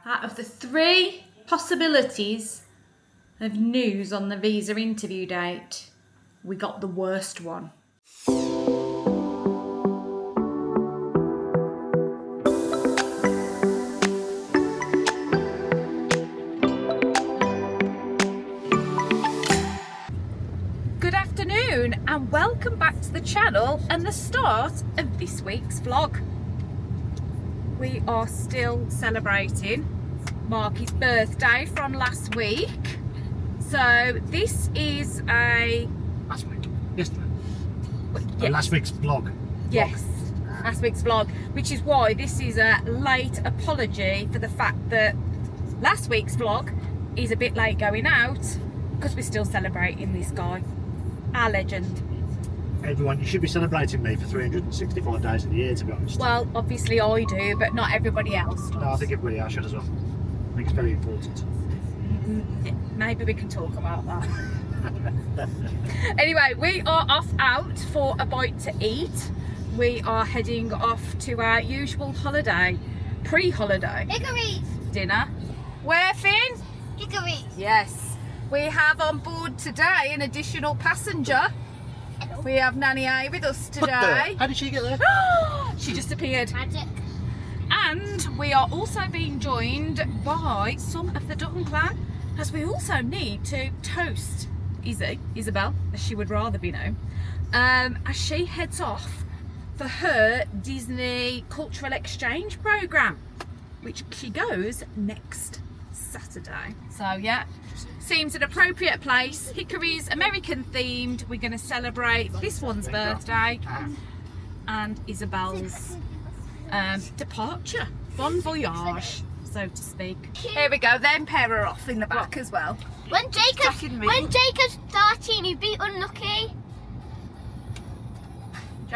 Out of the 3 possibilities of news on the visa interview date, we got the worst one. Good afternoon and welcome back to the channel and the start of this week's vlog. We are still celebrating Marky's birthday from last week. So this is a... Last week? Yesterday? Yes. Last week's vlog. Yes, last week's vlog, which is why this is a late apology for the fact that last week's vlog is a bit late going out because we're still celebrating this guy, our legend. Everyone, you should be celebrating me for 365 days of the year, to be honest. Well, obviously I do, but not everybody else does. No, I think everybody else should as well. I think it's very important. Maybe we can talk about that. Anyway, we are off out for a bite to eat. We are heading off to our usual holiday, pre-holiday Hickory! dinner. Where, Finn? Hickory! Yes. We have on board today an additional passenger. We have Nanny A with us today. How did she get there? She just appeared. Magic. And we are also being joined by some of the Dutton clan, as we also need to toast Isabelle, as she would rather be known, as she heads off for her Disney cultural exchange programme, which she goes next Saturday. So yeah, seems an appropriate place. Hickory's American themed. We're going to celebrate this one's birthday and Isabelle's departure. Bon voyage, so to speak. Here we go, then pair her off in the back as well. When Jacob's 13, he'd be unlucky.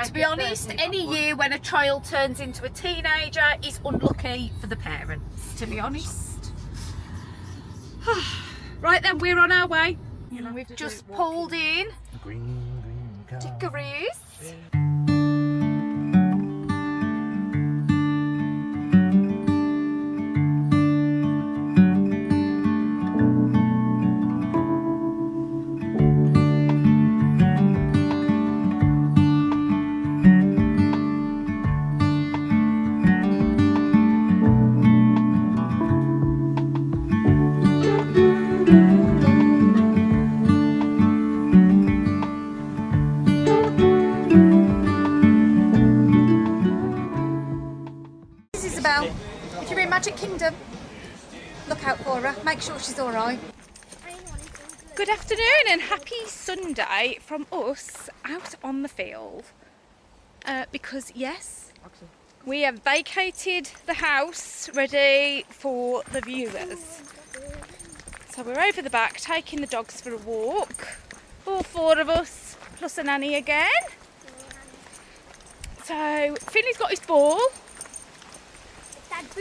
To be honest, any year when a child turns into a teenager is unlucky for the parents, to be honest. Right then, we're on our way. We've just pulled in Hickory's. Isabelle, if you're in Magic Kingdom, look out for her, make sure she's alright. Good afternoon and happy Sunday from us out on the field. Because yes, we have vacated the house ready for the viewers. So we're over the back taking the dogs for a walk. All 4 of us, plus a nanny again. So Finley's got his ball.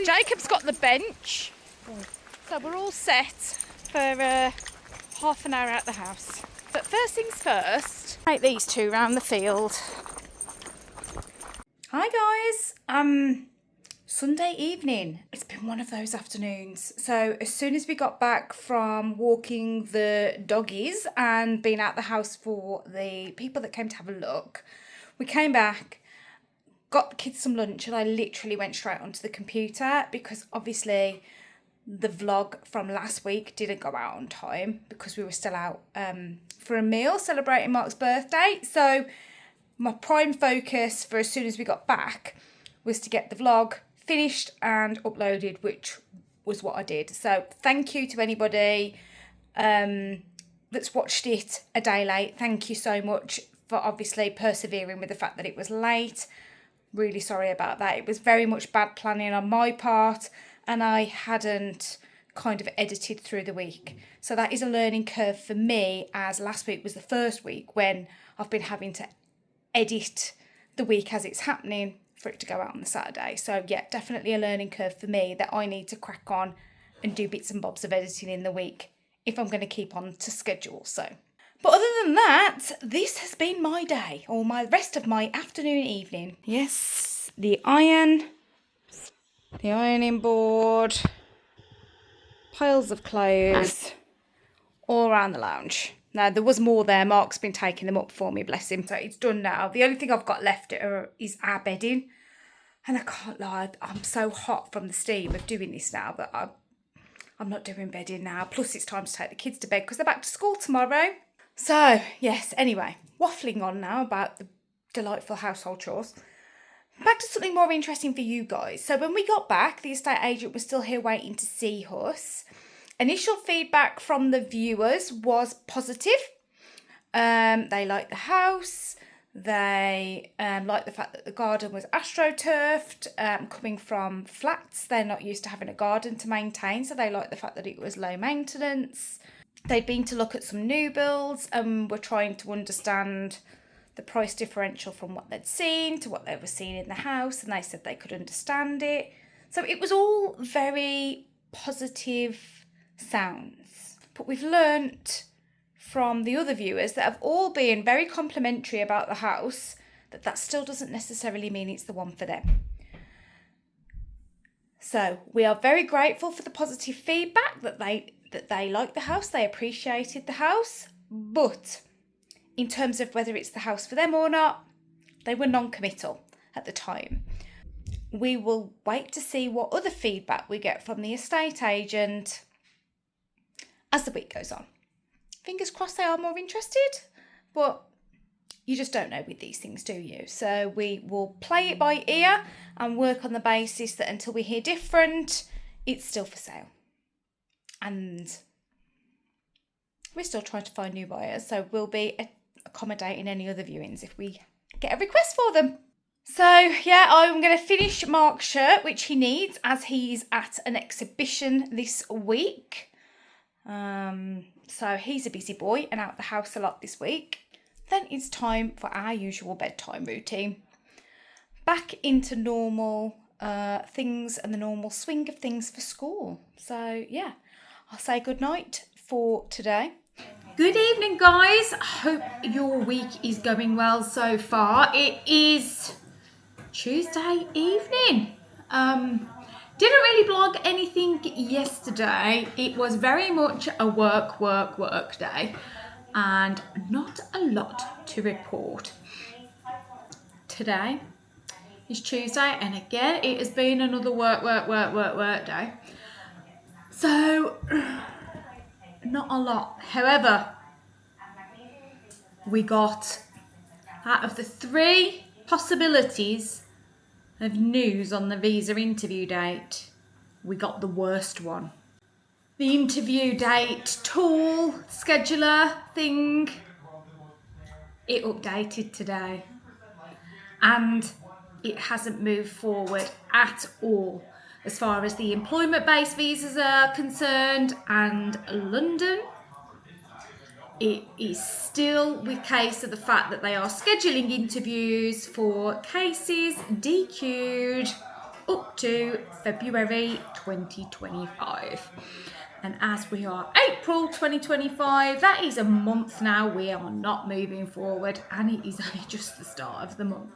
Jacob's got the bench, so we're all set for half an hour at the house. But first things first, take these 2 round the field. Hi guys, Sunday evening. It's been one of those afternoons. So as soon as we got back from walking the doggies and being out the house for the people that came to have a look, we came back, got the kids some lunch, and I literally went straight onto the computer because obviously the vlog from last week didn't go out on time because we were still out for a meal celebrating Mark's birthday. So my prime focus for as soon as we got back was to get the vlog finished and uploaded, which was what I did. So thank you to anybody that's watched it a day late. Thank you so much for obviously persevering with the fact that it was late. Really sorry about that. It was very much bad planning on my part and I hadn't kind of edited through the week. So that is a learning curve for me, as last week was the first week when I've been having to edit the week as it's happening for it to go out on the Saturday. So yeah, definitely a learning curve for me that I need to crack on and do bits and bobs of editing in the week if I'm going to keep on to schedule. So, but other than that, this has been my day, or my rest of my afternoon, evening. Yes, the ironing board, piles of clothes all around the lounge. Now, there was more there. Mark's been taking them up for me, bless him. So it's done now. The only thing I've got left is our bedding. And I can't lie, I'm so hot from the steam of doing this now that I'm not doing bedding now. Plus, it's time to take the kids to bed because they're back to school tomorrow. So, yes, anyway, waffling on now about the delightful household chores. Back to something more interesting for you guys. So when we got back, the estate agent was still here waiting to see us. Initial feedback from the viewers was positive. They liked the house. They liked the fact that the garden was astroturfed, coming from flats. They're not used to having a garden to maintain, so they liked the fact that it was low maintenance. They'd been to look at some new builds and were trying to understand the price differential from what they'd seen to what they were seeing in the house, and they said they could understand it. So it was all very positive sounds. But we've learnt from the other viewers that have all been very complimentary about the house, that still doesn't necessarily mean it's the one for them. So we are very grateful for the positive feedback that they liked the house, they appreciated the house, but in terms of whether it's the house for them or not, they were non-committal at the time. We will wait to see what other feedback we get from the estate agent as the week goes on. Fingers crossed they are more interested, but you just don't know with these things, do you? So we will play it by ear and work on the basis that until we hear different, it's still for sale. And we're still trying to find new buyers, so we'll be accommodating any other viewings if we get a request for them. So yeah, I'm going to finish Mark's shirt, which he needs as he's at an exhibition this week. So he's a busy boy and out the house a lot this week. Then it's time for our usual bedtime routine. Back into normal things and the normal swing of things for school. So yeah, I'll say good night for today. Good evening, guys. I hope your week is going well so far. It is Tuesday evening. Didn't really blog anything yesterday. It was very much a work day and not a lot to report. Today is Tuesday and again it has been another work day. So not a lot. However, we got out of the 3 possibilities of news on the visa interview date, we got the worst one. The interview date tool, scheduler thing, it updated today. And it hasn't moved forward at all as far as the employment-based visas are concerned, and London, it is still the case of the fact that they are scheduling interviews for cases DQ'd up to February 2025. And as we are April 2025, that is a month now, we are not moving forward, and it is only just the start of the month.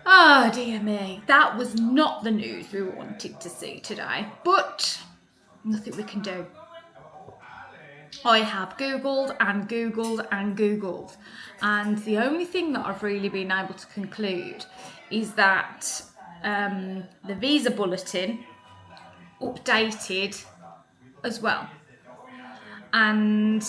Oh dear me, that was not the news we wanted to see today, but nothing we can do. I have Googled and Googled and Googled, and the only thing that I've really been able to conclude is that the visa bulletin updated as well. And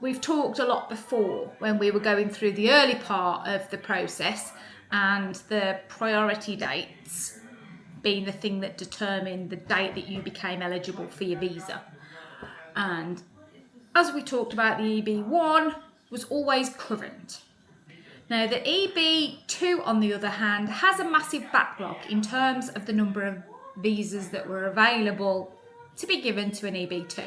we've talked a lot before when we were going through the early part of the process and the priority dates being the thing that determined the date that you became eligible for your visa. And as we talked about, the EB1 was always current. Now the EB2, on the other hand, has a massive backlog in terms of the number of visas that were available to be given to an EB2.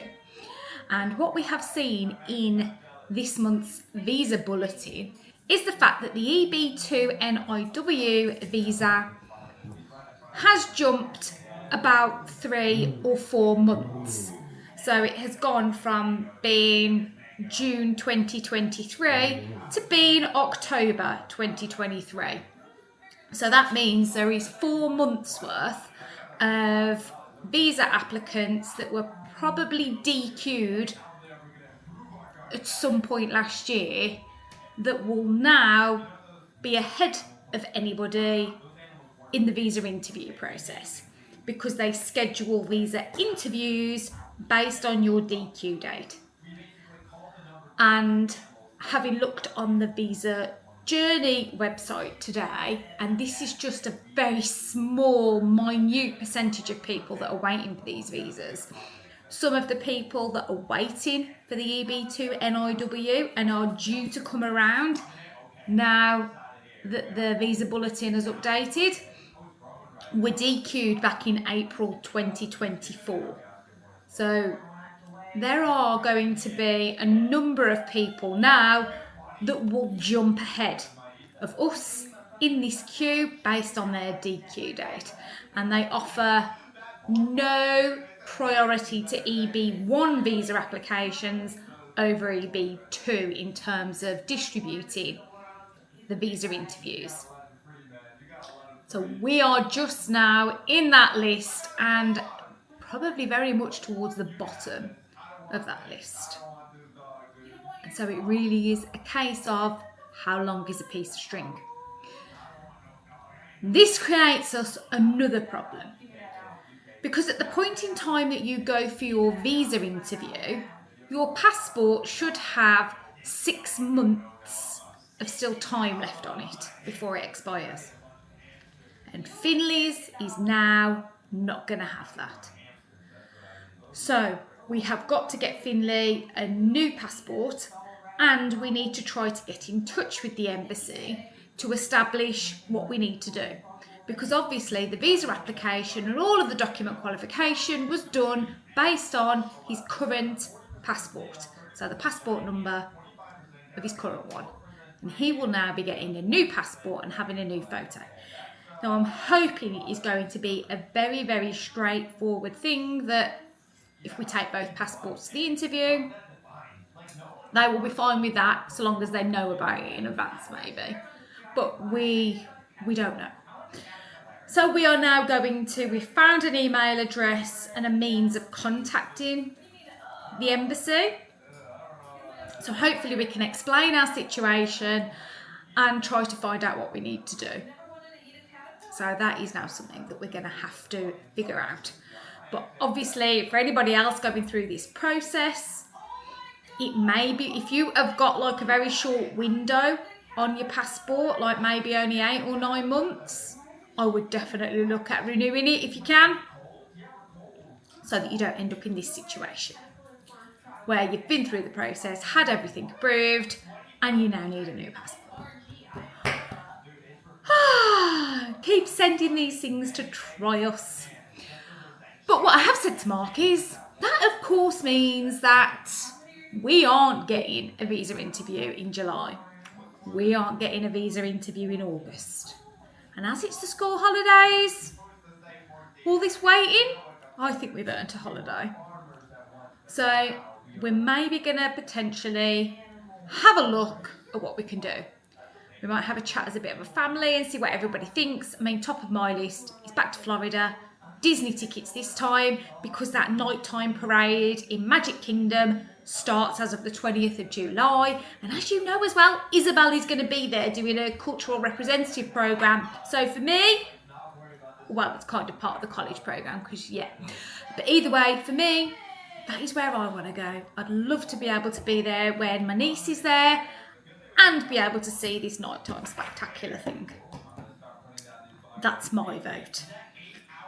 And what we have seen in this month's visa bulletin is the fact that the EB2 NIW visa has jumped about 3 or 4 months. So it has gone from being June 2023 to being October 2023. So that means there is 4 months worth of visa applicants that were probably DQ'd at some point last year that will now be ahead of anybody in the visa interview process, because they schedule visa interviews based on your DQ date. And having looked on the Visa Journey website today, and this is just a very small, minute percentage of people that are waiting for these visas. Some of the people that are waiting for the EB2 NIW and are due to come around now that the visa bulletin has updated were DQ'd back in April 2024. So there are going to be a number of people now that will jump ahead of us in this queue based on their DQ date, and they offer no priority to EB1 visa applications over EB2 in terms of distributing the visa interviews. So we are just now in that list and probably very much towards the bottom of that list. And so it really is a case of how long is a piece of string. This creates us another problem, because at the point in time that you go for your visa interview, your passport should have 6 months of still time left on it before it expires. And Finley's is now not going to have that. So we have got to get Finley a new passport, and we need to try to get in touch with the embassy to establish what we need to do. Because obviously the visa application and all of the document qualification was done based on his current passport. So the passport number of his current one. And he will now be getting a new passport and having a new photo. Now I'm hoping it is going to be a very, very straightforward thing that if we take both passports to the interview, they will be fine with that, so long as they know about it in advance maybe. But we don't know. So we are now we've found an email address and a means of contacting the embassy. So hopefully we can explain our situation and try to find out what we need to do. So that is now something that we're going to have to figure out. But obviously, for anybody else going through this process, it may be, if you have got like a very short window on your passport, like maybe only 8 or 9 months, I would definitely look at renewing it if you can, so that you don't end up in this situation where you've been through the process, had everything approved, and you now need a new passport. Keep sending these things to try us. But what I have said to Mark is that of course means that we aren't getting a visa interview in July. We aren't getting a visa interview in August. And as it's the school holidays, all this waiting, I think we've earned a holiday. So we're maybe going to potentially have a look at what we can do. We might have a chat as a bit of a family and see what everybody thinks. I mean, top of my list is back to Florida. Disney tickets this time, because that nighttime parade in Magic Kingdom starts as of the 20th of July. And as you know as well, Isabelle is going to be there doing a cultural representative programme. So for me, well, it's kind of part of the college programme, because yeah. But either way, for me, that is where I want to go. I'd love to be able to be there when my niece is there and be able to see this nighttime spectacular thing. That's my vote.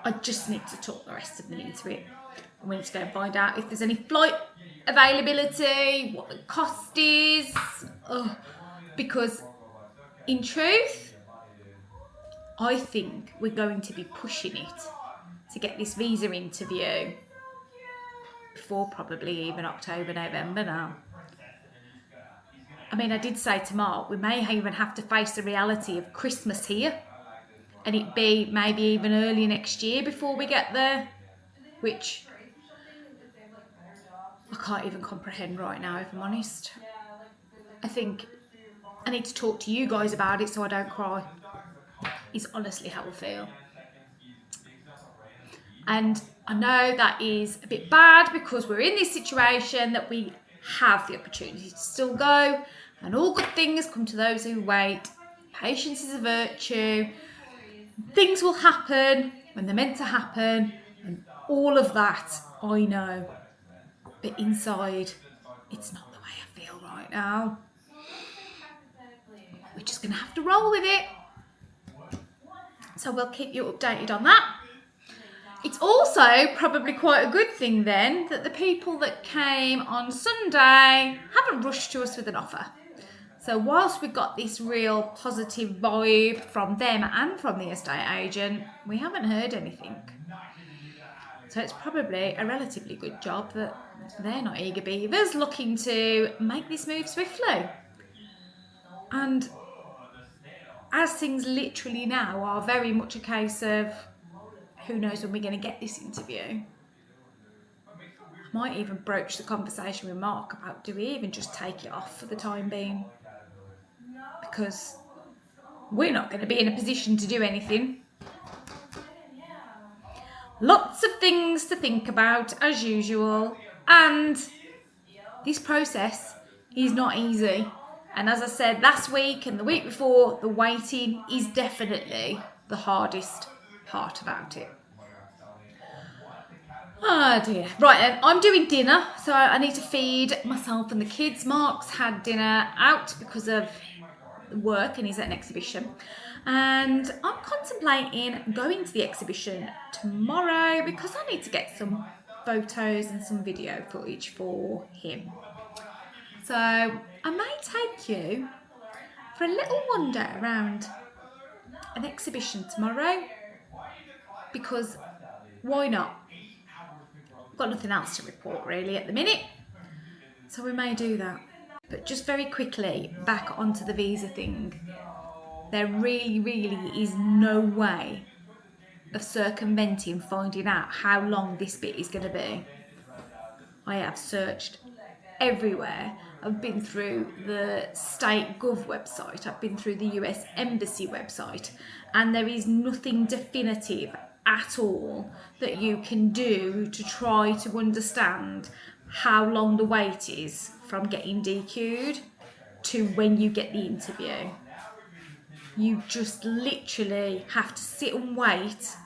I just need to talk the rest of them into it. And we need to go and find out if there's any flight availability, what the cost is. Because in truth, I think we're going to be pushing it to get this visa interview before probably even October, November now. I mean, I did say to Mark, we may even have to face the reality of Christmas here, and it be maybe even early next year before we get there, which I can't even comprehend right now, if I'm honest. I think I need to talk to you guys about it so I don't cry. Is honestly how I feel. And I know that is a bit bad because we're in this situation that we have the opportunity to still go, and all good things come to those who wait. Patience is a virtue. Things will happen when they're meant to happen, and all of that, I know. But inside, it's not the way I feel right now. We're just going to have to roll with it. So we'll keep you updated on that. It's also probably quite a good thing then that the people that came on Sunday haven't rushed to us with an offer. So whilst we got this real positive vibe from them and from the estate agent, we haven't heard anything. So it's probably a relatively good job that they're not eager beavers looking to make this move swiftly. And as things literally now are very much a case of who knows when we're going to get this interview. I might even broach the conversation with Mark about, do we even just take it off for the time being? Because we're not going to be in a position to do anything. Lots of things to think about as usual, and this process is not easy. And as I said last week and the week before, the waiting is definitely the hardest part about it. Oh dear. Right then, I'm doing dinner, so I need to feed myself and the kids. Mark's had dinner out because of work and he's at an exhibition. And I'm contemplating going to the exhibition tomorrow because I need to get some photos and some video footage for him. So I may take you for a little wander around an exhibition tomorrow, because why not? I've got nothing else to report really at the minute, so we may do that. But just very quickly, back onto the visa thing. There really is no way of circumventing finding out how long this bit is going to be. I have searched everywhere. I've been through the state gov website, I've been through the US Embassy website, and there is nothing definitive at all that you can do to try to understand how long the wait is from getting DQ'd to when you get the interview. You just literally have to sit and wait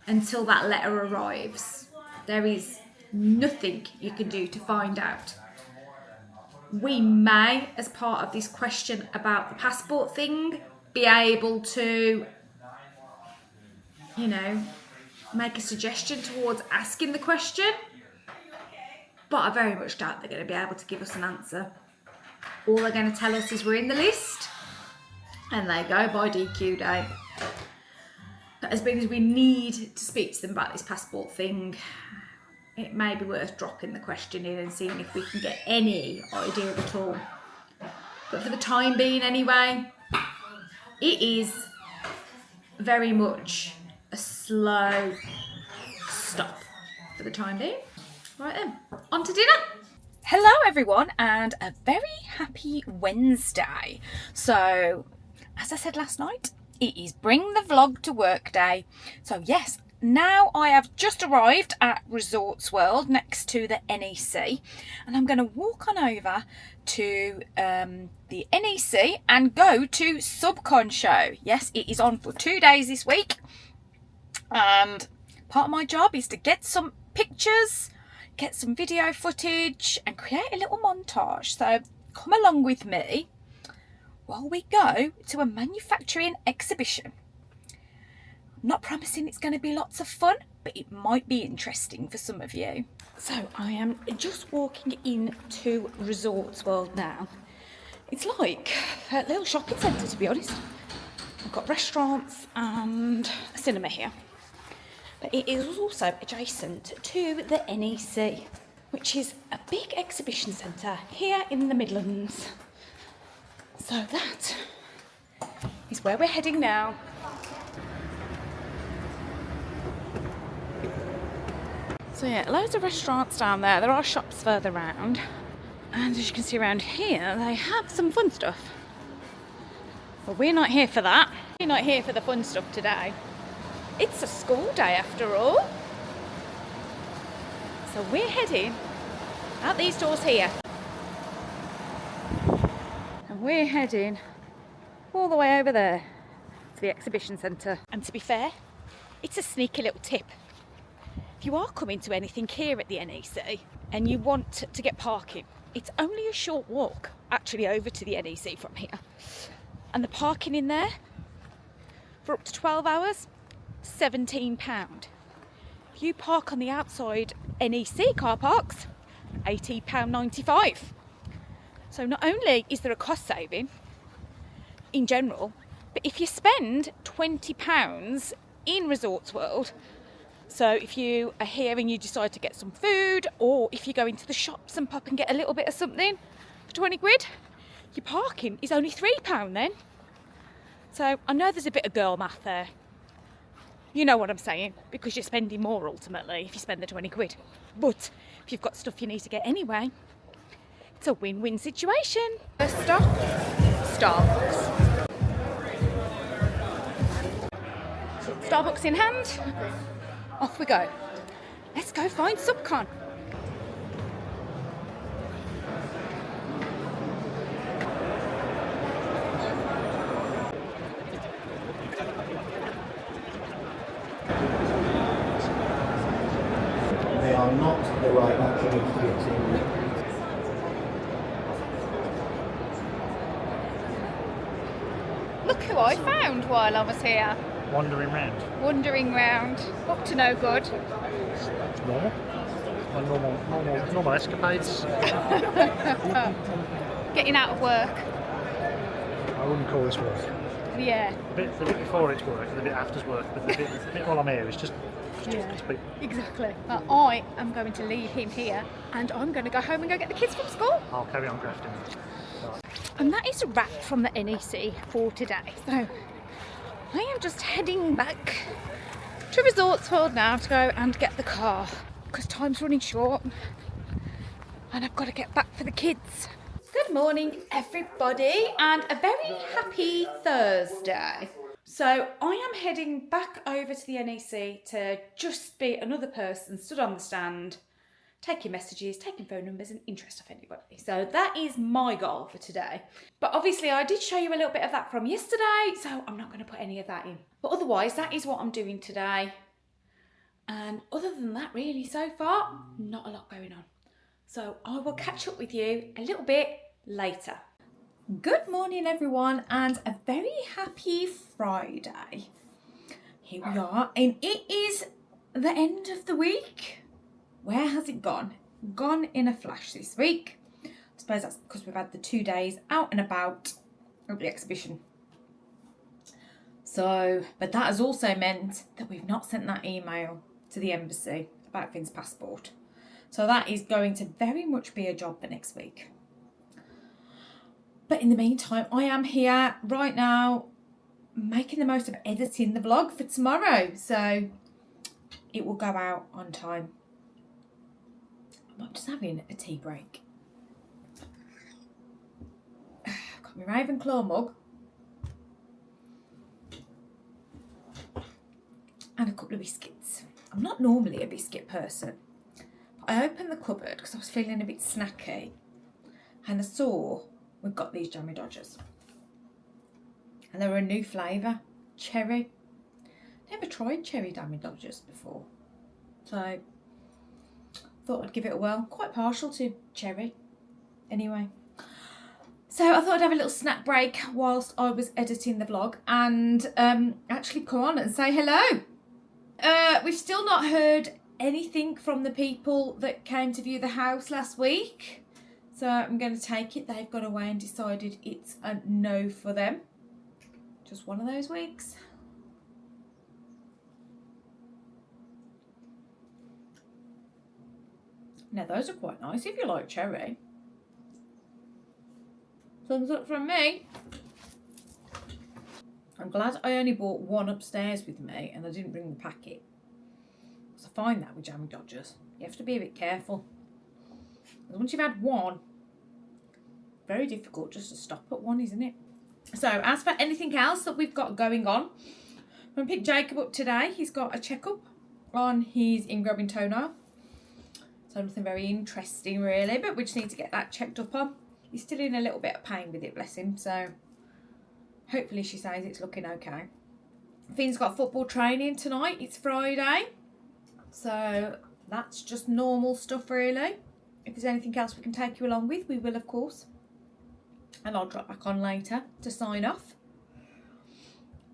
until that letter arrives. There is nothing you can do to find out. We may, as part of this question about the passport thing, be able to, make a suggestion towards asking the question, but I very much doubt they're going to be able to give us an answer. All they're going to tell us is we're in the list, and they go by DQ day. But as big as we need to speak to them about this passport thing, it may be worth dropping the question in and seeing if we can get any idea at all. But for the time being anyway, it is very much a slow stop for the time being. Right then, on to dinner. Hello everyone, and a very happy Wednesday. So, as I said last night, it is Bring the Vlog to Work Day. So yes, now I have just arrived at Resorts World next to the NEC, and I'm going to walk on over to the NEC and go to SUBCON show. Yes, it is on for 2 days this week, and part of my job is to get some pictures, get some video footage and create a little montage. So come along with me while we go to a manufacturing exhibition. I'm not promising it's going to be lots of fun, but it might be interesting for some of you. So I am just walking into Resorts World now. It's like a little shopping centre, to be honest. I've got restaurants and a cinema here. But it is also adjacent to the NEC, which is a big exhibition centre here in the Midlands. So that is where we're heading now. So yeah, loads of restaurants down there. There are shops further round. And as you can see around here, they have some fun stuff. But we're not here for that. We're not here for the fun stuff today. It's a school day after all. So we're heading out these doors here. And we're heading all the way over there to the exhibition centre. And to be fair, it's a sneaky little tip. If you are coming to anything here at the NEC and you want to get parking, it's only a short walk actually over to the NEC from here. And the parking in there for up to 12 hours, £17. If you park on the outside NEC car parks, £18.95. So not only is there a cost saving in general, but if you spend £20 in Resorts World, so if you are here and you decide to get some food, or if you go into the shops and pop and get a little bit of something for 20 quid, your parking is only £3 then. So I know there's a bit of girl math there. You know what I'm saying, because you're spending more ultimately if you spend the 20 quid. But if you've got stuff you need to get anyway, it's a win-win situation. First stop, Starbucks. Starbucks in hand, off we go. Let's go find SUBCON. They are not the right activity. Look who I found while I was here. Wandering round. Wandering round, up to no good. It's normal. Normal escapades. Getting out of work. I wouldn't call this work. Yeah. The bit before it's work, the bit after's work, but the bit while I'm here is just speak. Exactly. I am going to leave him here and I'm going to go home and go get the kids from school. I'll carry on grafting. Right. And that is a wrap from the NEC for today. So I am just heading back to Resorts World now to go and get the car because time's running short and I've got to get back for the kids. Good morning everybody and a very happy Thursday. So I am heading back over to the NEC to just be another person stood on the stand, taking messages, taking phone numbers and interest of anybody. So that is my goal for today. But obviously I did show you a little bit of that from yesterday, so I'm not going to put any of that in. But otherwise that is what I'm doing today. And other than that really so far, not a lot going on. So I will catch up with you a little bit later. Good morning everyone and a very happy Friday. Here we are and it is the end of the week. Where has it gone? Gone in a flash this week. I suppose that's because we've had the 2 days out and about at the exhibition. So, but that has also meant that we've not sent that email to the embassy about Finn's passport. So that is going to very much be a job for next week. But in the meantime, I am here right now making the most of editing the vlog for tomorrow. So it will go out on time. I'm just having a tea break. Got my Ravenclaw mug. And a couple of biscuits. I'm not normally a biscuit person. But I opened the cupboard because I was feeling a bit snacky. And I saw we've got these Jammy Dodgers. And they were a new flavour. Cherry. Never tried cherry Jammy Dodgers before. So thought I'd give it a whirl. Quite partial to cherry. Anyway. So I thought I'd have a little snack break whilst I was editing the vlog. And actually come on and say hello. We've still not heard anything from the people that came to view the house last week. So I'm going to take it. They've gone away and decided it's a no for them. Just one of those weeks. Now those are quite nice if you like cherry. Thumbs up from me. I'm glad I only bought one upstairs with me and I didn't bring the packet. Because I find that with Jammy Dodgers. You have to be a bit careful. Once you've had one, very difficult just to stop at one, isn't it? So as for anything else that we've got going on, I'm going to pick Jacob up today. He's got a checkup on his ingrowing toenail. So So nothing very interesting really, but we just need to get that checked up on. He's still in a little bit of pain with it, bless him, so hopefully she says it's looking okay. Finn's got football training tonight, it's Friday, so that's just normal stuff really. If there's anything else we can take you along with, we will of course. And I'll drop back on later to sign off.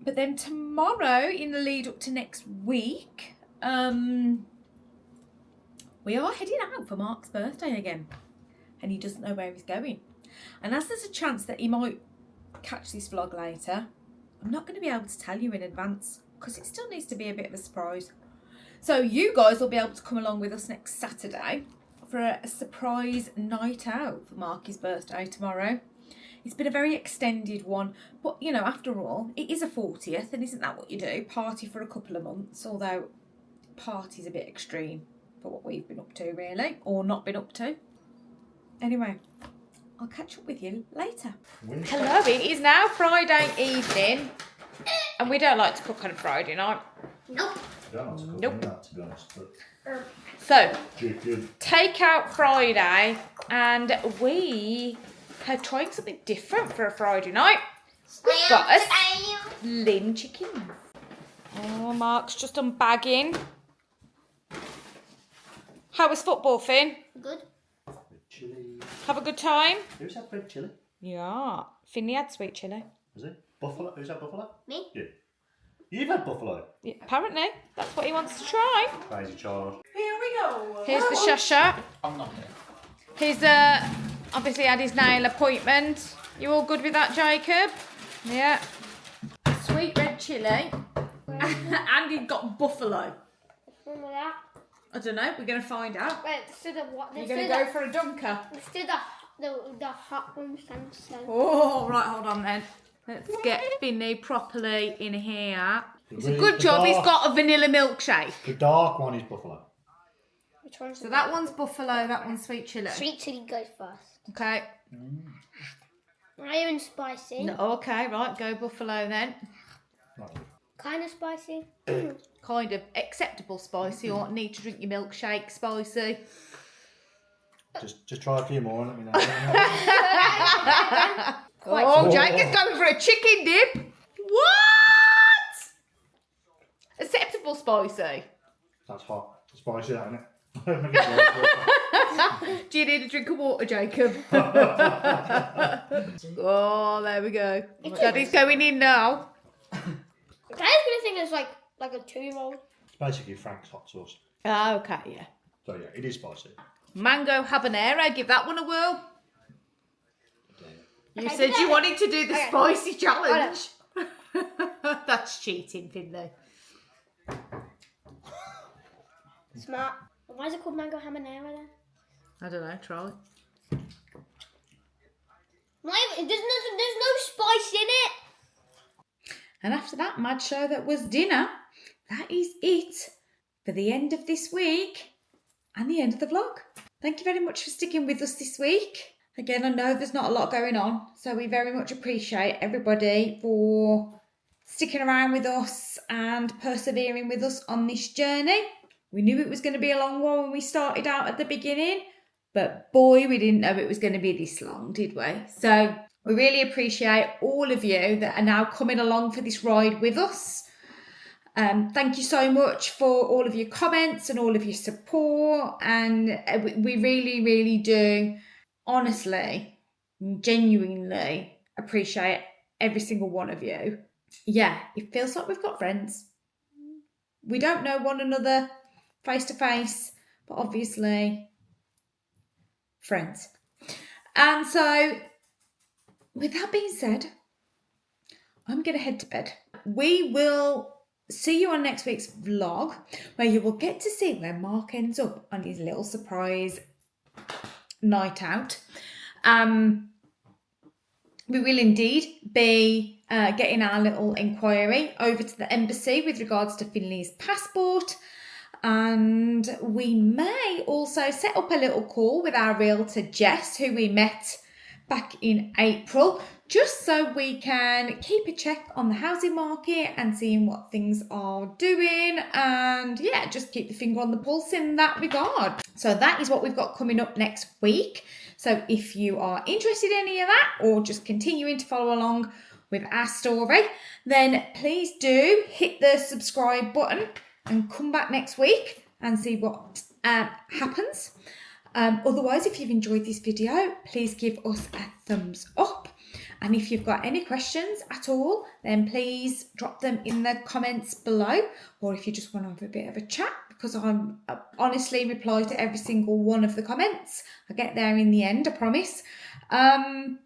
But then tomorrow, in the lead up to next week, we are heading out for Mark's birthday again. And he doesn't know where he's going. And as there's a chance that he might catch this vlog later, I'm not going to be able to tell you in advance because it still needs to be a bit of a surprise. So you guys will be able to come along with us next Saturday for a surprise night out for Marky's birthday tomorrow. It's been a very extended one, but you know, after all, it is a 40th, and isn't that what you do? Party for a couple of months, although party's a bit extreme for what we've been up to, really, or not been up to. Anyway, I'll catch up with you later. Hello, it is now Friday evening, and we don't like to cook on a Friday night. Nope. Nope. That, to be honest, but So, good. Takeout Friday, and we are trying something different for a Friday night. We've got us Lynn chickens. Oh, Mark's just unbagging. How was football, Finn? Good. Chili. Have a good time? Who's had red chili? Yeah. Finley had sweet chili. Was it? Buffalo? Who's had buffalo? Me? Yeah. You've had buffalo? Yeah, apparently. That's what he wants to try. Crazy child. Here we go. Here's the shusher. I'm not here. He's obviously had his nail appointment. You all good with that, Jacob? Yeah. Sweet red chili. And he's got buffalo. What's wrong with that? I don't know. We're going to find out. Wait, instead of what? You're going to go for a dunker. Instead of the hot ones and stuff. Oh, right, hold on then. Let's get Finley properly in here. It's a Really, good the job he's dark- got a vanilla milkshake. The dark one is buffalo. Which one's So that one's buffalo, that one's sweet chili. Sweet chili goes first. Okay. Not even spicy. No, okay, right, go buffalo then. Kind of spicy. Kind of acceptable spicy, or need to drink your milkshake spicy. Just try a few more and let me know. Oh, Jacob's going for a chicken dip. What? Acceptable spicy. That's hot. It's spicy, that, isn't it? Do you need a drink of water, Jacob? Oh, there we go. Daddy's going in now. Guys gonna think it's like a 2-year-old. It's basically Frank's hot sauce. Ah, okay, yeah. So yeah, it is spicy. Mango habanero, give that one a whirl. You Okay, said do you that. wanted to do the Okay. spicy challenge. That's cheating, Finley. Smart. Why is it called mango habanero then? I don't know, try it. There's no spice in it. And after that mad show that was dinner, that is it for the end of this week and the end of the vlog. Thank you very much for sticking with us this week. Again, I know there's not a lot going on, so we very much appreciate everybody for sticking around with us and persevering with us on this journey. We knew it was going to be a long one when we started out at the beginning, but boy, we didn't know it was going to be this long, did we? So we really appreciate all of you that are now coming along for this ride with us. Thank you so much for all of your comments and all of your support. And we really, really do, honestly, genuinely appreciate every single one of you. Yeah, it feels like we've got friends. We don't know one another face to face, but obviously friends. And so, with that being said, I'm going to head to bed. We will see you on next week's vlog, where you will get to see where Mark ends up on his little surprise night out. We will indeed be getting our little inquiry over to the embassy with regards to Finley's passport. And we may also set up a little call with our realtor Jess, who we met back in April, just so we can keep a check on the housing market and seeing what things are doing, and yeah, just keep the finger on the pulse in that regard. So that is what we've got coming up next week. So if you are interested in any of that, or just continuing to follow along with our story, then please do hit the subscribe button and come back next week and see what happens. Otherwise, if you've enjoyed this video, please give us a thumbs up. And if you've got any questions at all, then please drop them in the comments below. Or if you just want to have a bit of a chat, because I'm honestly reply to every single one of the comments. I get there in the end, I promise. Otherwise,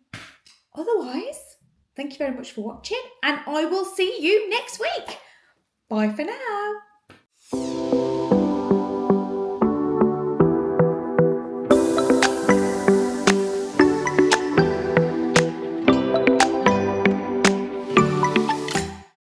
thank you very much for watching, and I will see you next week. Bye for now.